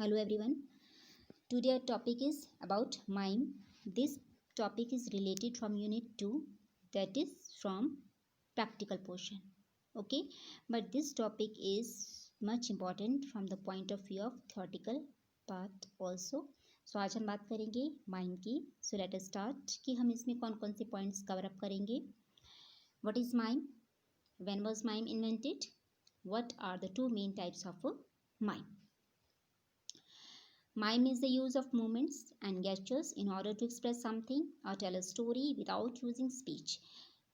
Hello everyone. Today our topic is about mime. This topic is related from unit 2, that is from practical portion. Okay, but this topic is much important from the point of view of theoretical part also. So आज हम बात करेंगे mime की. So let us start कि हम इसमें कौन कौन से पॉइंट्स कवर अप करेंगे. What is mime? When was mime invented? What are the two main types of mime? Mime is the use of movements and gestures in order to express something or tell a story without using speech.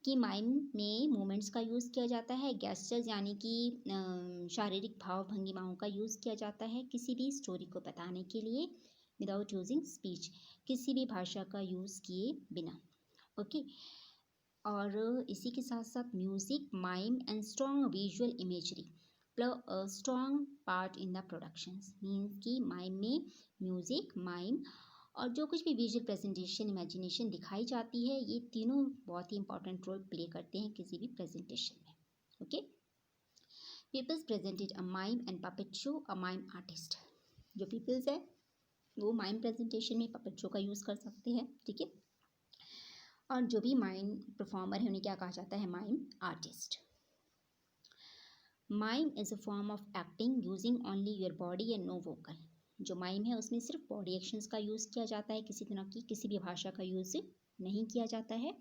कि mime में movements का use किया जाता है, gestures यानी कि शारीरिक भाव भंगिमाओं का यूज़ किया जाता है किसी भी स्टोरी को बताने के लिए विदाउट यूजिंग स्पीच, किसी भी भाषा का यूज़ किए बिना. ओके और इसी के साथ साथ music, mime and strong visual imagery play a strong part in the productions. Means कि माइम में म्यूज़िक, माइम और जो कुछ भी विजुअल प्रेजेंटेशन, इमेजिनेशन दिखाई जाती है, ये तीनों बहुत ही इंपॉर्टेंट रोल प्ले करते हैं किसी भी प्रेजेंटेशन में. Okay, peoples presented a mime and puppet show a mime artist. जो पीपल्स है वो माइम प्रेजेंटेशन में पपेट शो का यूज़ कर सकते हैं. ठीक है, और जो भी माइम परफॉर्मर है उन्हें क्या कहा जाता है? Mime artist. Mime is a form of acting using only your body and no vocal. जो माइम है उसमें सिर्फ बॉडी एक्शंस का यूज़ किया जाता है, किसी तरह की किसी भी भाषा का यूज़ नहीं किया जाता है.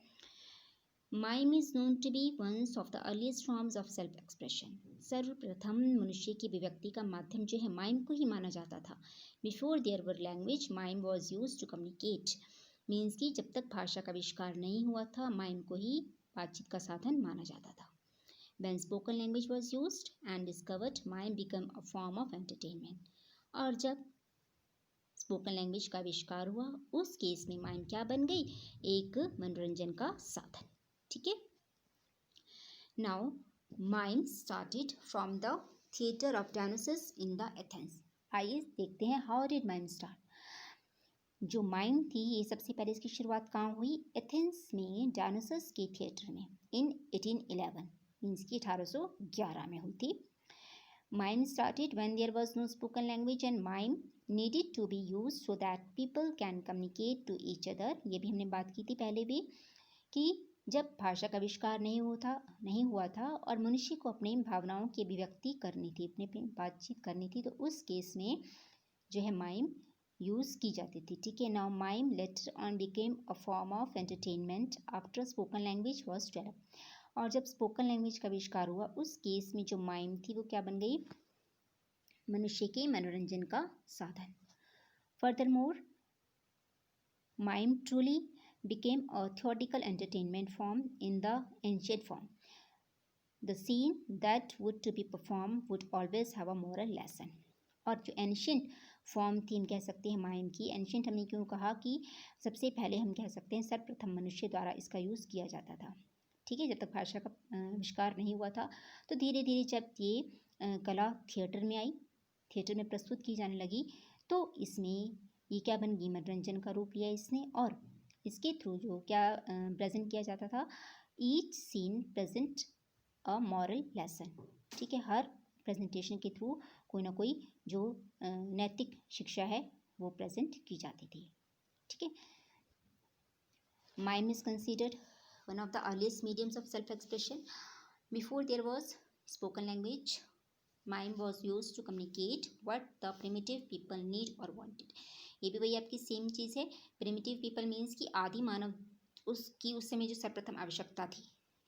Mime is known to be once of the earliest forms of self expression. सर्वप्रथम मनुष्य की अभिव्यक्ति का माध्यम जो है माइम को ही माना जाता था. Before there were language mime was use to communicate. Means कि जब तक भाषा का आविष्कार नहीं हुआ था माइम को ही बातचीत का साधन माना जाता था. When spoken language was used and discovered, mime became a form of entertainment. और जब स्पोकन लैंग्वेज का आविष्कार हुआ उस केस में माइम क्या बन गई? एक मनोरंजन का साधन. ठीक है. Now mime started from the theatre of Dionysus in the Athens. आइए देखते हैं हाउ डिड माइम स्टार्ट. जो माइम थी ये सबसे पहले इसकी शुरुआत कहाँ हुई? एथेंस में डायनोसस के थिएटर में इन 1811. मीन्स की 1811 में हुई थी. Mime started when there was no spoken language and mime needed to be use so that people can communicate to each other. ये भी हमने बात की थी पहले भी कि जब भाषा का आविष्कार नहीं हुआ था और मनुष्य को अपनी भावनाओं की अभिव्यक्ति करनी थी, अपने बातचीत करनी थी, तो उस केस में जो है माइम यूज़ की जाती थी. ठीक है. Now mime later on became a form of entertainment after spoken language was develop. और जब स्पोकन लैंग्वेज का आविष्कार हुआ उस केस में जो माइम थी वो क्या बन गई? मनुष्य के मनोरंजन का साधन. Furthermore mime truly became a theatrical entertainment form in the ancient form. The scene that would to be performed would always have a moral lesson. और जो एंशियंट फॉर्म थी हम कह सकते हैं माइम की. एंशियंट हमने क्यों कहा कि सबसे पहले हम कह सकते हैं सर्वप्रथम मनुष्य द्वारा इसका यूज़ किया जाता था. ठीक है. जब तक भाषा का आविष्कार नहीं हुआ था तो धीरे धीरे जब ये कला थिएटर में आई, थिएटर में प्रस्तुत की जाने लगी, तो इसमें ये क्या बन गई? मनोरंजन का रूप लिया इसने. और इसके थ्रू जो क्या प्रेजेंट किया जाता था? Each scene present a moral lesson. ठीक है. हर प्रेजेंटेशन के थ्रू कोई ना कोई जो नैतिक शिक्षा है वो प्रेजेंट की जाती थी. ठीक है. Mime is considered one of the earliest mediums of self-expression. Before there was spoken language, mime was used to communicate what the primitive people need or wanted. ये भी वही आपकी सेम चीज़ है. प्रिमिटिव पीपल मीन्स कि आदि मानव उसकी उस समय जो सर्वप्रथम आवश्यकता थी,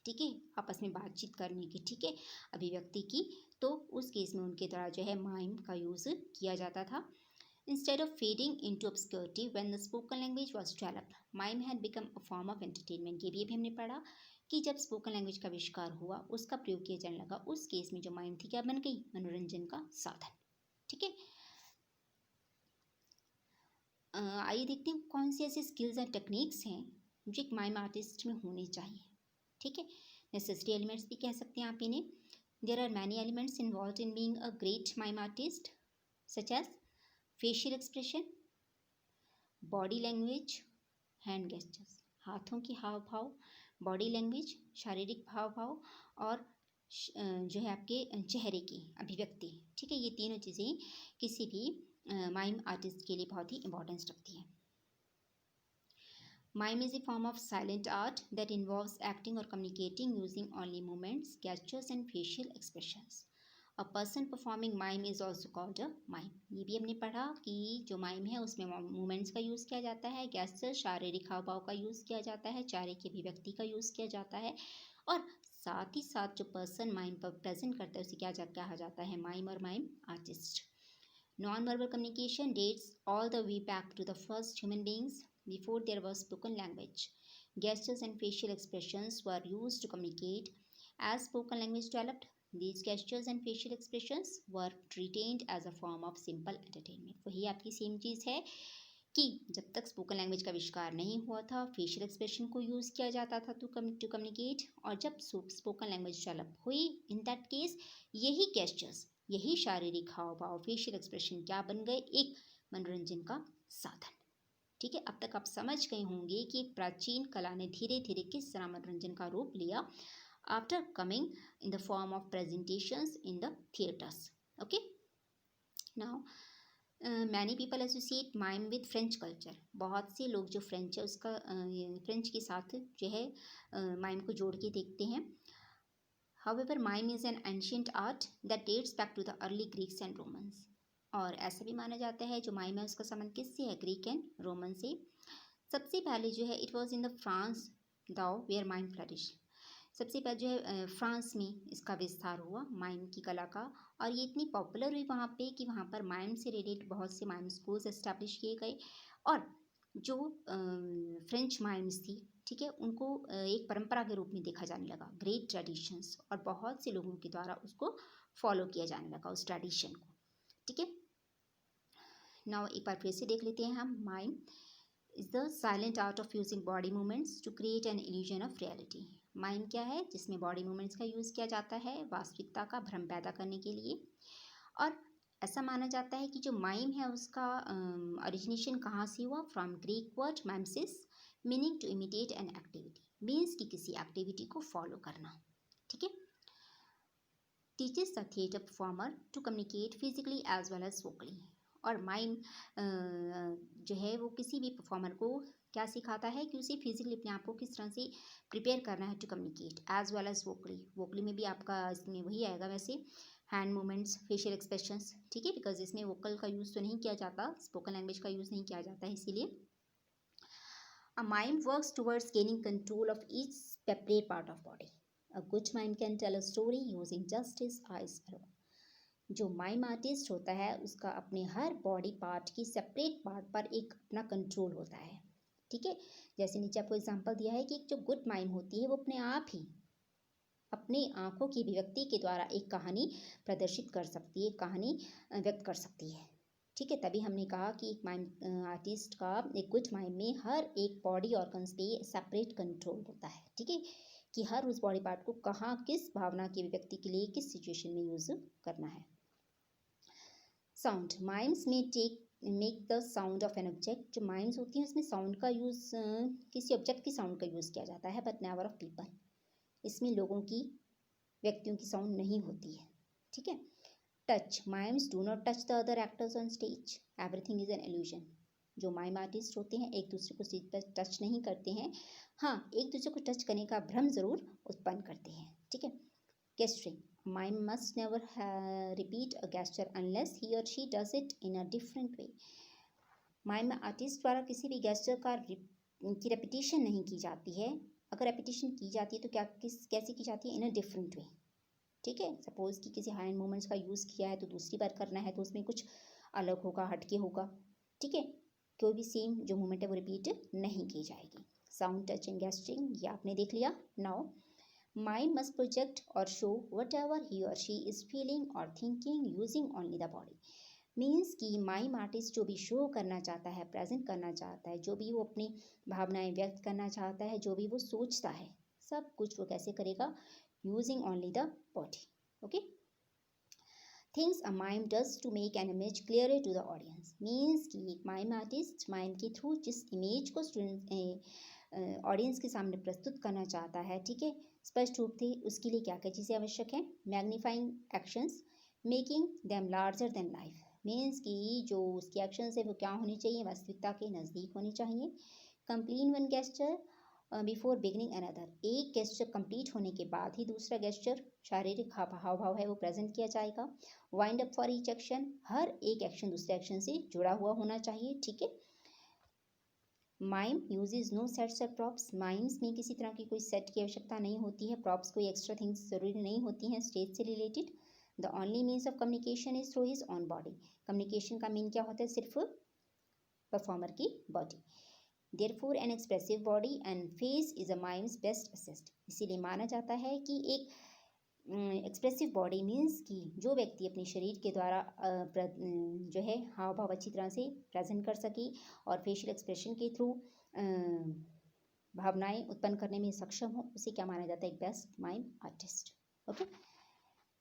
ठीक है, आपस में बातचीत करने की, ठीक है, अभिव्यक्ति की, तो उस केस में उनके द्वारा जो है माइम का यूज़ किया जाता था. Instead of fading into obscurity when the spoken language was developed, mime had become a form of entertainment. ये भी हमने पढ़ा कि जब स्पोकन लैंग्वेज का आविष्कार हुआ उसका प्रयोग किया जाने लगा उस केस में जो माइम थी क्या बन गई? मनोरंजन का साधन. ठीक है. आइए देखते हैं कौन से ऐसे स्किल्स एंड टेक्निक्स हैं जो एक माइम आर्टिस्ट में होने चाहिए. ठीक है. नेसेसरी एलिमेंट्स भी कह सकते हैं आप इन्हें. There are many elements involve in being a great mime artist such as facial expression, body language, hand gestures. हाथों की हाव भाव, बॉडी लैंग्वेज, शारीरिक भाव भाव और जो है आपके चेहरे की अभिव्यक्ति. ठीक है. ये तीनों चीज़ें किसी भी माइम आर्टिस्ट के लिए बहुत ही इंपॉर्टेंस रखती है। Mime is a form of silent art that involves acting or communicating using only movements, gestures and facial expressions. A person performing mime is also called a mime. ये भी हमने पढ़ा कि जो mime है उसमें movements का यूज़ किया जाता है, gestures शारीरिक हाव भाव का यूज़ किया जाता है, चारे की अभिव्यक्ति का यूज़ किया जाता है और साथ ही साथ जो पर्सन माइम पर प्रेजेंट करता है उसे क्या कहा जाता है, माइम और mime artist. Non-verbal communication dates all the way back to the first human beings before there was spoken language. Gestures and facial expressions were used to communicate. As spoken language developed, these gestures and facial expressions were retained as a form of simple entertainment. वही आपकी same चीज़ है कि जब तक spoken language का आविष्कार नहीं हुआ था फेशियल एक्सप्रेशन को यूज़ किया जाता था टू कम्युनिकेट, और जब स्पोकन लैंग्वेज डेवलप हुई इन दैट केस यही गेस्चर्स, यही शारीरिक हाव भाव, फेशियल एक्सप्रेशन क्या बन गए, एक मनोरंजन का साधन। ठीक है, अब तक आप समझ गए होंगे कि प्राचीन कला ने धीरे धीरे किस तरह मनोरंजन का रूप लिया after coming in the form of presentations in the theatres. Okay, now many people associate mime with French culture. बहुत से लोग जो फ्रेंच है उसका फ्रेंच के साथ जो है माइम को जोड़ के देखते हैं। However mime is an ancient art that dates back to the early Greeks and Romans. और ऐसा भी माना जाता है जो माइम है उसका संबंध किससे है, ग्रीक एंड रोमन से। सबसे पहले जो है it was in the France दाओ वेयर माइम फ्लरिश। सबसे पहले जो है फ्रांस में इसका विस्तार हुआ माइम की कला का, और ये इतनी पॉपुलर हुई वहाँ पे कि वहाँ पर माइम से रिलेटेड बहुत से माइम स्कूल्स एस्टैब्लिश किए गए, और जो फ्रेंच माइम्स थी, ठीक है, उनको एक परंपरा के रूप में देखा जाने लगा, ग्रेट ट्रेडिशंस, और बहुत से लोगों के द्वारा उसको फॉलो किया जाने लगा उस ट्रेडिशन को। ठीक है, नाउ एक बार फिर से देख लेते हैं हम। Mime is the silent art of using body movements to create an illusion of reality. Mime क्या है, जिसमें बॉडी मूवमेंट्स का यूज़ किया जाता है वास्तविकता का भ्रम पैदा करने के लिए। और ऐसा माना जाता है कि जो माइम है उसका ओरिजिनेशन कहाँ से हुआ, from Greek word mimesis meaning to imitate an activity, means कि किसी एक्टिविटी को फॉलो करना। ठीक है, teaches the theatre performer to communicate physically as well as vocally. और माइम जो है वो किसी भी परफॉर्मर को क्या सिखाता है कि उसे फिजिकली अपने आप को किस तरह से प्रिपेयर करना है to communicate as well as vocally. Vocally में भी आपका इसमें वही आएगा वैसे, हैंड मूवमेंट्स, फेशियल एक्सप्रेशंस। ठीक है, बिकॉज इसमें वोकल का यूज़ तो नहीं किया जाता, स्पोकन लैंग्वेज का यूज़ नहीं किया जाता है, इसीलिए। A mime works towards gaining control of each separate part of body. A good mime can tell a story using just his eyes alone. जो माइम आर्टिस्ट होता है उसका अपने हर बॉडी पार्ट की सेपरेट पार्ट पर एक अपना कंट्रोल होता है। ठीक है, जैसे नीचे आपको एग्जांपल दिया है कि जो गुड माइम होती है वो अपने आप ही अपनी आंखों की अभिव्यक्ति के द्वारा एक कहानी प्रदर्शित कर सकती है, कहानी व्यक्त कर सकती है। ठीक है, तभी हमने कहा कि एक माइम आर्टिस्ट का, एक गुड माइम में हर एक बॉडी ऑर्गन्स पे सेपरेट कंट्रोल होता है। ठीक है, कि हर उस बॉडी पार्ट को कहाँ किस भावना की अभिव्यक्ति के लिए किस सिचुएशन में यूज करना है। साउंड, माइम्स में make the sound of an object. जो माइम्स होती हैं उसमें साउंड का यूज़ किसी ऑब्जेक्ट की साउंड का यूज़ किया जाता है, बट नेवर ऑफ पीपल। इसमें लोगों की, व्यक्तियों की साउंड नहीं होती है। ठीक है, touch, mimes do not touch the other actors on stage, everything is an illusion. जो माइम आर्टिस्ट होते हैं एक दूसरे को स्टेज पर टच नहीं करते हैं, हाँ एक दूसरे को टच करने का भ्रम जरूर उत्पन्न करते हैं। ठीक है, gesturing, mime must never repeat a gesture unless he और she does it in a different way. Mime artist द्वारा किसी भी गेस्चर की रेपिटेशन नहीं की जाती है। अगर रेपिटेशन की जाती है तो कैसे की जाती है, इन अ डिफरेंट वे। ठीक है, सपोज कि किसी हैंड मूवमेंट्स का यूज़ किया है तो दूसरी बार करना है तो उसमें कुछ अलग होगा, हटके होगा। ठीक है, कोई भी सेम जो मूवमेंट है वो रिपीट नहीं की जाएगी। साउंड, टच एंड गेस्चरिंग ये आपने देख लिया। नाउ माइम मस्ट प्रोजेक्ट और शो वट एवर ही और शी इज फीलिंग और thinking using only the body. Means कि माइम आर्टिस्ट जो भी शो करना चाहता है, प्रेजेंट करना चाहता है, जो भी वो अपनी भावनाएं व्यक्त करना चाहता है, जो भी वो सोचता है, सब कुछ वो कैसे करेगा, using only the body. Okay, things a mime does to make an image clear to the audience. Means कि एक माइम आर्टिस्ट माइम के थ्रू जिस इमेज को स्टूडेंट ऑडियंस के सामने प्रस्तुत करना चाहता है, ठीक है, स्पष्ट रूप से उसके लिए क्या क्या चीज़ें आवश्यक हैं। Magnifying actions, making them larger than life. Means कि जो उसकी एक्शंस है वो क्या होनी चाहिए, वास्तविकता के नज़दीक होनी चाहिए। Complete one gesture before beginning another, एक गेस्चर कंप्लीट होने के बाद ही दूसरा गेस्चर शारीरिक हाव भाव है वो प्रेजेंट किया जाएगा। Wind up for each action, हर एक एक्शन दूसरे एक्शन से जुड़ा हुआ होना चाहिए, ठीक है। माइम यूजेज नो सेट्स और प्रॉप्स, माइम्स में किसी तरह की कोई सेट की आवश्यकता नहीं होती है, प्रॉप्स कोई एक्स्ट्रा थिंग्स जरूरी नहीं होती हैं स्टेज से related. The only means of communication is through his own body, communication का मीन क्या होता है, सिर्फ परफॉर्मर की body. Therefore an expressive body and face is a mime's best asset, इसीलिए माना जाता है कि एक एक्सप्रेसिव बॉडी मीन्स कि जो व्यक्ति अपने शरीर के द्वारा जो है हाव भाव अच्छी तरह से प्रेजेंट कर सके और फेशियल एक्सप्रेशन के थ्रू भावनाएं उत्पन्न करने में सक्षम हो, उसे क्या माना जाता है, एक best mime artist. Okay,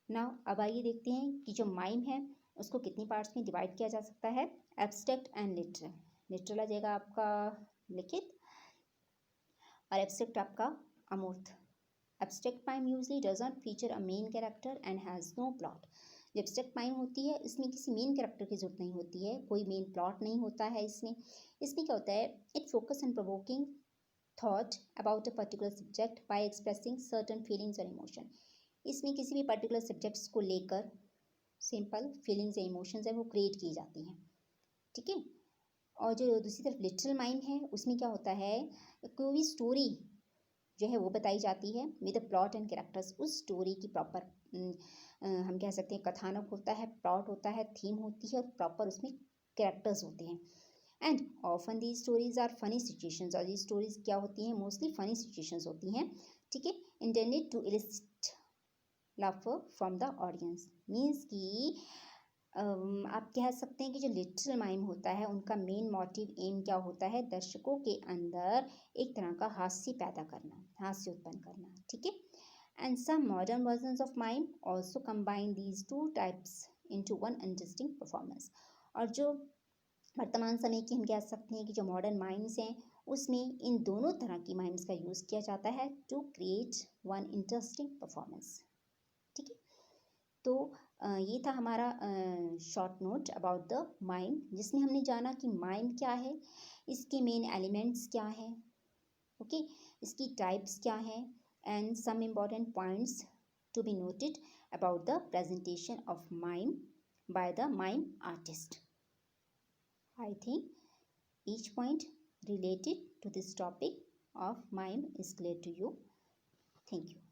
now अब आइए देखते हैं कि जो माइम है उसको कितनी पार्ट्स में डिवाइड किया जा सकता है। एब्स्ट्रैक्ट एंड लिटरल, लिटरल आ जाएगा आपका लिखित और एब्स्ट्रैक्ट आपका अमूर्त। Abstract mime usually does not feature a main character and has no plot. जो एब्स्ट्रैक्ट माइम होती है इसमें किसी मेन कैरेक्टर की जरूरत नहीं होती है, कोई मेन प्लॉट नहीं होता है इसमें। इसमें क्या होता है, it focus on provoking thought about a particular subject by expressing certain feelings और इमोशन। इसमें किसी भी पर्टिकुलर सब्जेक्ट्स को लेकर सिंपल फीलिंग्स या इमोशंस है वो क्रिएट की जाती हैं, ठीक है। और जो दूसरी तरफ लिटरल माइम है उसमें क्या होता है, कोई भी स्टोरी जो है वो बताई जाती है विद प्लॉट एंड कैरेक्टर्स, उस स्टोरी की प्रॉपर हम कह सकते हैं कथानक होता है, प्लॉट होता है, थीम होती है और प्रॉपर उसमें कैरेक्टर्स होते हैं। And often the stories are funny situations, और ये स्टोरीज क्या होती हैं, मोस्टली फनी सिचुएशंस होती हैं, ठीक है। Intended to elicit laughter from the audience, means कि आप कह सकते हैं कि जो लिटरल माइम होता है उनका मेन मोटिव एम क्या होता है, दर्शकों के अंदर एक तरह का हास्य पैदा करना, हास्य उत्पन्न करना, ठीक है। And some modern versions of mime also combine these two types into one interesting performance. और जो वर्तमान समय की हम कह सकते हैं कि जो मॉडर्न माइम्स हैं उसमें इन दोनों तरह की माइम्स का यूज़ किया जाता है to create one interesting performance, ठीक है। तो ये था हमारा short note about the mime, जिसमें हमने जाना कि माइम क्या है, इसके मेन एलिमेंट्स क्या हैं, ओके, इसकी टाइप्स क्या हैं, and some important points to be noted about the presentation of mime by the mime artist. I think each point related to this topic of mime is clear to you. Thank you.